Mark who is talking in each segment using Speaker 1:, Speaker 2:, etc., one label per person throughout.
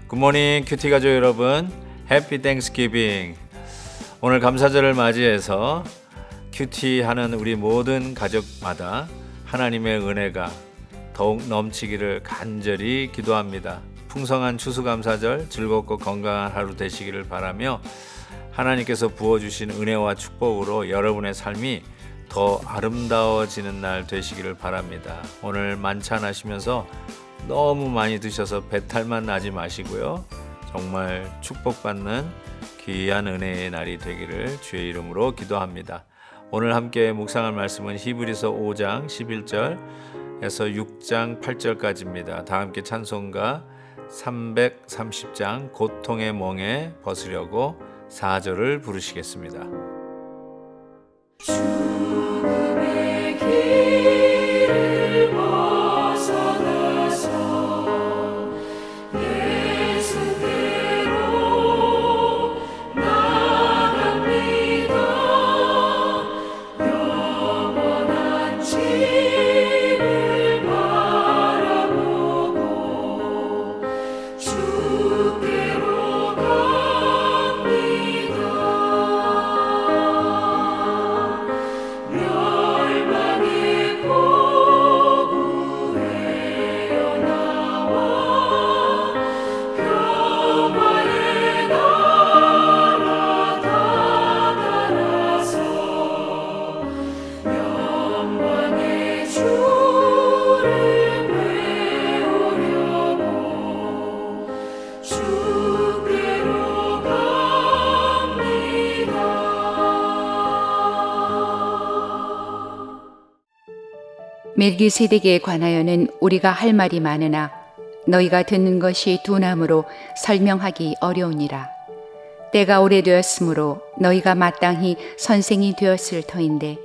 Speaker 1: 굿모닝 큐티 가족 여러분, 해피 땡스기빙. 오늘 감사절을 맞이해서 큐티하는 우리 모든 가족마다 하나님의 은혜가 더욱 넘치기를 간절히 기도합니다. 풍성한 추수감사절 즐겁고 건강한 하루 되시기를 바라며 하나님께서 부어주신 은혜와 축복으로 여러분의 삶이 더 아름다워지는 날 되시기를 바랍니다. 오늘 만찬하시면서 너무 많이 드셔서 배탈만 나지 마시고요. 정말 축복받는 귀한 은혜의 날이 되기를 주의 이름으로 기도합니다. 오늘 함께 묵상할 말씀은 히브리서 5장 11절에서 6장 8절까지입니다. 다 함께 찬송가 330장 고통의 멍에 벗으려고 4절을 부르시겠습니다.
Speaker 2: 죽음의 길을
Speaker 3: 멜기세덱에 관하여는 우리가 할 말이 많으나 너희가 듣는 것이 둔함으로 설명하기 어려우니라. 때가 오래되었으므로 너희가 마땅히 선생이 되었을 터인데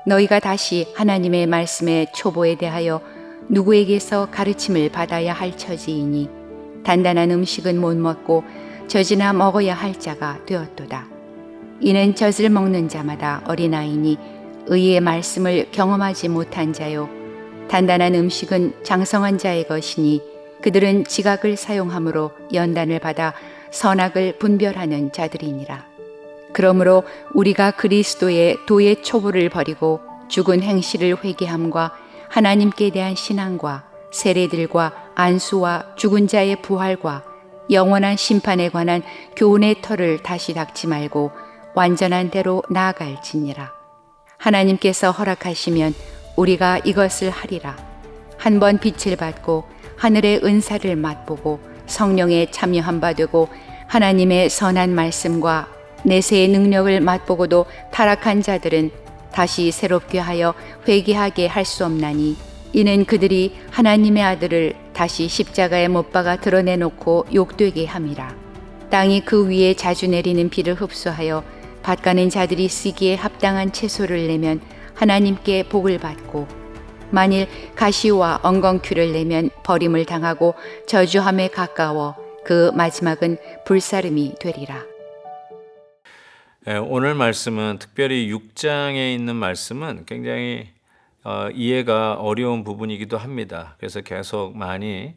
Speaker 3: 너희가 다시 하나님의 말씀의 초보에 대하여 누구에게서 가르침을 받아야 할 처지이니 단단한 음식은 못 먹고 젖이나 먹어야 할 자가 되었도다. 이는 젖을 먹는 자마다 어린아이니 의의 말씀을 경험하지 못한 자요 단단한 음식은 장성한 자의 것이니 그들은 지각을 사용함으로 연단을 받아 선악을 분별하는 자들이니라. 그러므로 우리가 그리스도의 도의 초보를 버리고 죽은 행실을 회개함과 하나님께 대한 신앙과 세례들과 안수와 죽은 자의 부활과 영원한 심판에 관한 교훈의 터를 다시 닦지 말고 완전한 대로 나아갈지니라. 하나님께서 허락하시면 우리가 이것을 하리라. 한 번 빛을 받고 하늘의 은사를 맛보고 성령에 참여한 바 되고 하나님의 선한 말씀과 내세의 능력을 맛보고도 타락한 자들은 다시 새롭게 하여 회개하게 할 수 없나니 이는 그들이 하나님의 아들을 다시 십자가에 못 박아 드러내놓고 욕되게 함이라. 땅이 그 위에 자주 내리는 비를 흡수하여 밭가는 자들이 쓰기에 합당한 채소를 내면 하나님께 복을 받고 만일 가시와 엉겅퀴를 내면 버림을 당하고 저주함에 가까워 그 마지막은 불사름이 되리라.
Speaker 1: 오늘 말씀은 특별히 6장에 있는 말씀은 굉장히 이해가 어려운 부분이기도 합니다. 그래서 계속 많이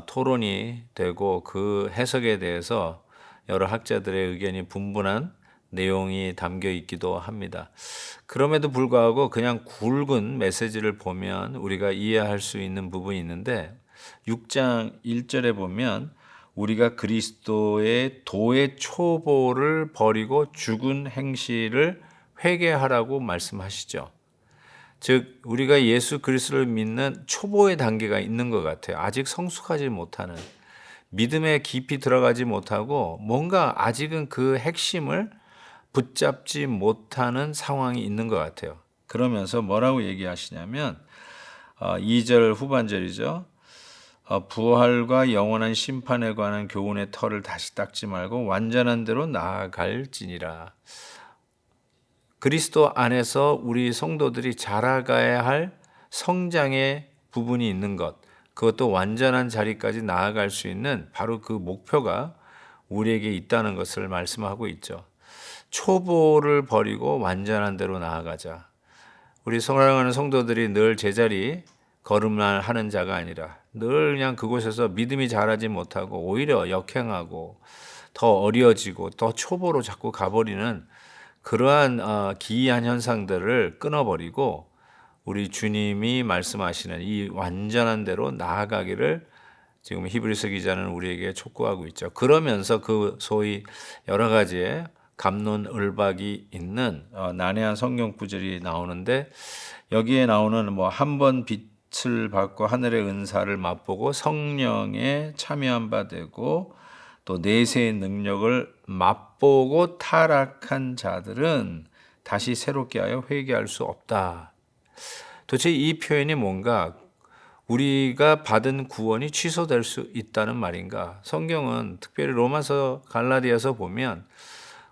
Speaker 1: 토론이 되고 그 해석에 대해서 여러 학자들의 의견이 분분한 내용이 담겨 있기도 합니다. 그럼에도 불구하고 그냥 굵은 메시지를 보면 우리가 이해할 수 있는 부분이 있는데 6장 1절에 보면 우리가 그리스도의 도의 초보를 버리고 죽은 행실을 회개하라고 말씀하시죠. 즉 우리가 예수 그리스도를 믿는 초보의 단계가 있는 것 같아요. 아직 성숙하지 못하는, 믿음에 깊이 들어가지 못하고 뭔가 아직은 그 핵심을 붙잡지 못하는 상황이 있는 것 같아요. 그러면서 뭐라고 얘기하시냐면 2절 후반절이죠. 부활과 영원한 심판에 관한 교훈의 터를 다시 닦지 말고 완전한 대로 나아갈지니라. 그리스도 안에서 우리 성도들이 자라가야 할 성장의 부분이 있는 것, 그것도 완전한 자리까지 나아갈 수 있는 바로 그 목표가 우리에게 있다는 것을 말씀하고 있죠. 초보를 버리고 완전한 대로 나아가자. 우리 사랑하는 성도들이 늘 제자리 걸음만 하는 자가 아니라 늘 그냥 그곳에서 믿음이 자라지 못하고 오히려 역행하고 더 어려지고 더 초보로 자꾸 가버리는 그러한 기이한 현상들을 끊어버리고 우리 주님이 말씀하시는 이 완전한 대로 나아가기를 지금 히브리서 기자는 우리에게 촉구하고 있죠. 그러면서 그 소위 여러 가지의 갑론을박이 있는 난해한 성경 구절이 나오는데 여기에 나오는 뭐 한 번 빛을 받고 하늘의 은사를 맛보고 성령에 참여한 바 되고 또 내세의 능력을 맛보고 타락한 자들은 다시 새롭게 하여 회개할 수 없다. 도대체 이 표현이 뭔가 우리가 받은 구원이 취소될 수 있다는 말인가? 성경은 특별히 로마서 갈라디아서 보면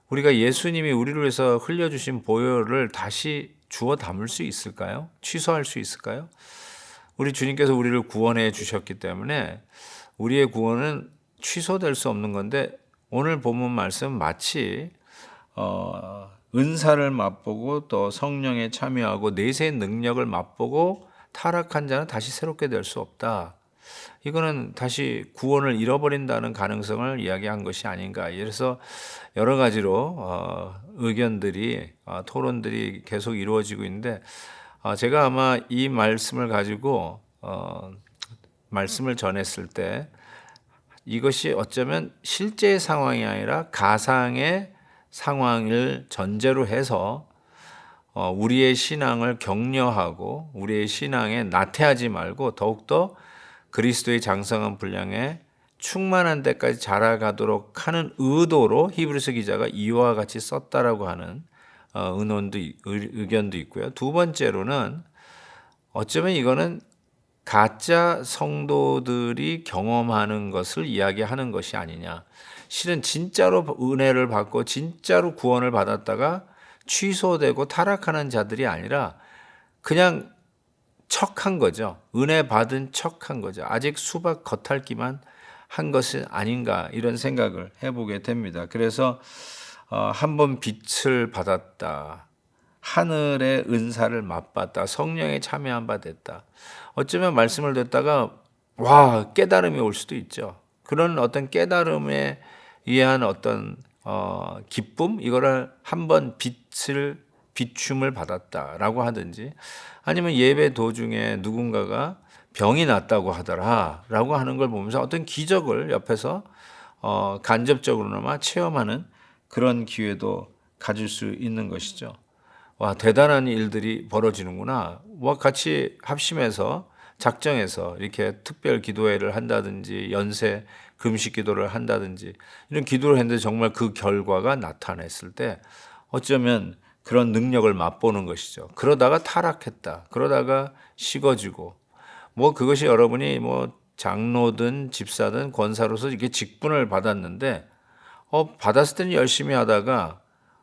Speaker 1: 우리가 예수님이 우리를 위해서 흘려주신 보혈을 다시 주워 담을 수 있을까요? 취소할 수 있을까요? 우리 주님께서 우리를 구원해 주셨기 때문에 우리의 구원은 취소될 수 없는 건데 오늘 본문 말씀 마치 은사를 맛보고 또 성령에 참여하고 내세의 능력을 맛보고 타락한 자는 다시 새롭게 될 수 없다. 이거는 다시 구원을 잃어버린다는 가능성을 이야기한 것이 아닌가. 그래서 여러 가지로 의견들이 토론들이 계속 이루어지고 있는데 제가 아마 이 말씀을 가지고 말씀을 전했을 때 이것이 어쩌면 실제 상황이 아니라 가상의 상황을 전제로 해서 우리의 신앙을 격려하고 우리의 신앙에 나태하지 말고 더욱더 그리스도의 장성한 분량에 충만한 데까지 자라가도록 하는 의도로 히브리서 기자가 이와 같이 썼다라고 하는 의견도 있고요. 두 번째로는 어쩌면 이거는 가짜 성도들이 경험하는 것을 이야기하는 것이 아니냐. 실은 진짜로 은혜를 받고 진짜로 구원을 받았다가 취소되고 타락하는 자들이 아니라 그냥 척한 거죠. 은혜 받은 척한 거죠. 아직 수박 겉핥기만 한 것이 아닌가 이런 생각을 해보게 됩니다. 그래서 한번 빛을 받았다. 하늘의 은사를 맛봤다. 성령에 참여한 바 됐다. 어쩌면 말씀을 듣다가 와 깨달음이 올 수도 있죠. 그런 어떤 깨달음에 의한 어떤 기쁨 이거를 한번 비춤을 받았다라고 하든지 아니면 예배 도중에 누군가가 병이 났다고 하더라라고 하는 걸 보면서 어떤 기적을 옆에서 간접적으로나마 체험하는 그런 기회도 가질 수 있는 것이죠. 와 대단한 일들이 벌어지는구나. 뭐 같이 합심해서 작정해서 이렇게 특별 기도회를 한다든지 연세 금식 기도를 한다든지 이런 기도를 했는데 정말 그 결과가 나타났을 때 어쩌면 그런 능력을 맛보는 것이죠. 그러다가 타락했다. 그러다가 식어지고 뭐 그것이 여러분이 뭐 장로든 집사든 권사로서 이렇게 직분을 받았는데 받았을 때는 열심히 하다가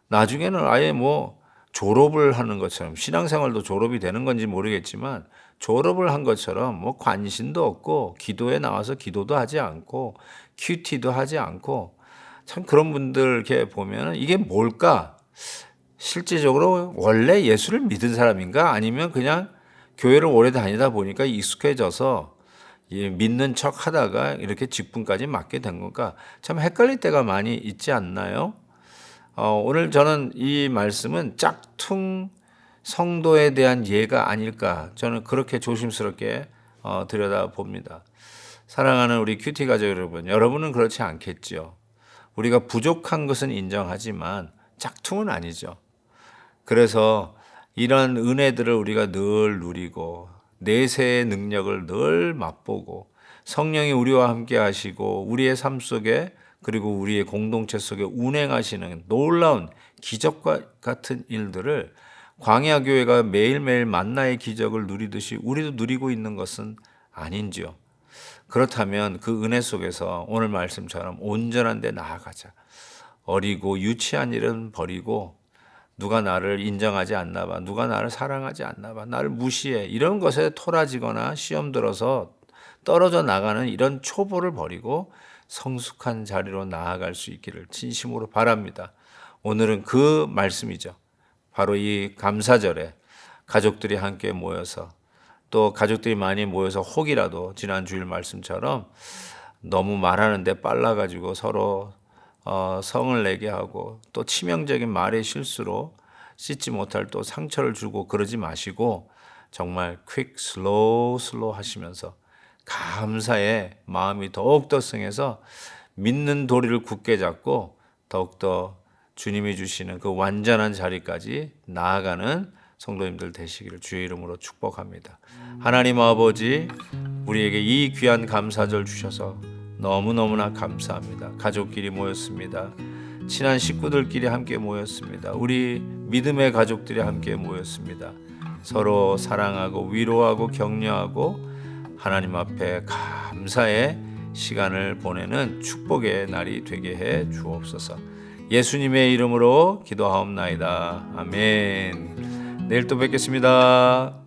Speaker 1: 나중에는 아예 뭐 졸업을 하는 것처럼 신앙생활도 졸업이 되는 건지 모르겠지만 졸업을 한 것처럼 뭐 관심도 없고 기도에 나와서 기도도 하지 않고 큐티도 하지 않고 참 그런 분들 이렇게 보면 이게 뭘까? 실제적으로 원래 예수를 믿은 사람인가? 아니면 그냥 교회를 오래 다니다 보니까 익숙해져서 믿는 척 하다가 이렇게 직분까지 맡게 된 건가? 참 헷갈릴 때가 많이 있지 않나요? 오늘 저는 이 말씀은 짝퉁 성도에 대한 예가 아닐까 저는 그렇게 조심스럽게 들여다봅니다. 사랑하는 우리 큐티 가족 여러분, 여러분은 그렇지 않겠죠. 우리가 부족한 것은 인정하지만 짝퉁은 아니죠. 그래서 이런 은혜들을 우리가 늘 누리고 내세의 능력을 늘 맛보고 성령이 우리와 함께 하시고 우리의 삶 속에 그리고 우리의 공동체 속에 운행하시는 놀라운 기적과 같은 일들을 광야 교회가 매일매일 만나의 기적을 누리듯이 우리도 누리고 있는 것은 아닌지요. 그렇다면 그 은혜 속에서 오늘 말씀처럼 온전한 데 나아가자. 어리고 유치한 일은 버리고 누가 나를 인정하지 않나 봐. 누가 나를 사랑하지 않나 봐. 나를 무시해. 이런 것에 토라지거나 시험 들어서 떨어져 나가는 이런 초보를 버리고 성숙한 자리로 나아갈 수 있기를 진심으로 바랍니다. 오늘은 그 말씀이죠. 바로 이 감사절에 가족들이 함께 모여서 또 가족들이 많이 모여서 혹이라도 지난 주일 말씀처럼 너무 말하는데 빨라가지고 서로 성을 내게 하고 또 치명적인 말의 실수로 씻지 못할 또 상처를 주고 그러지 마시고 정말 quick, slow 하시면서 감사의 마음이 더욱더 승해서 믿는 도리를 굳게 잡고 더욱더 주님이 주시는 그 완전한 자리까지 나아가는 성도님들 되시기를 주의 이름으로 축복합니다. 하나님 아버지, 우리에게 이 귀한 감사절 주셔서 너무너무나 감사합니다. 가족끼리 모였습니다. 친한 식구들끼리 함께 모였습니다. 우리 믿음의 가족들이 함께 모였습니다. 서로 사랑하고 위로하고 격려하고 하나님 앞에 감사의 시간을 보내는 축복의 날이 되게 해 주옵소서. 예수님의 이름으로 기도하옵나이다. 아멘. 내일 또 뵙겠습니다.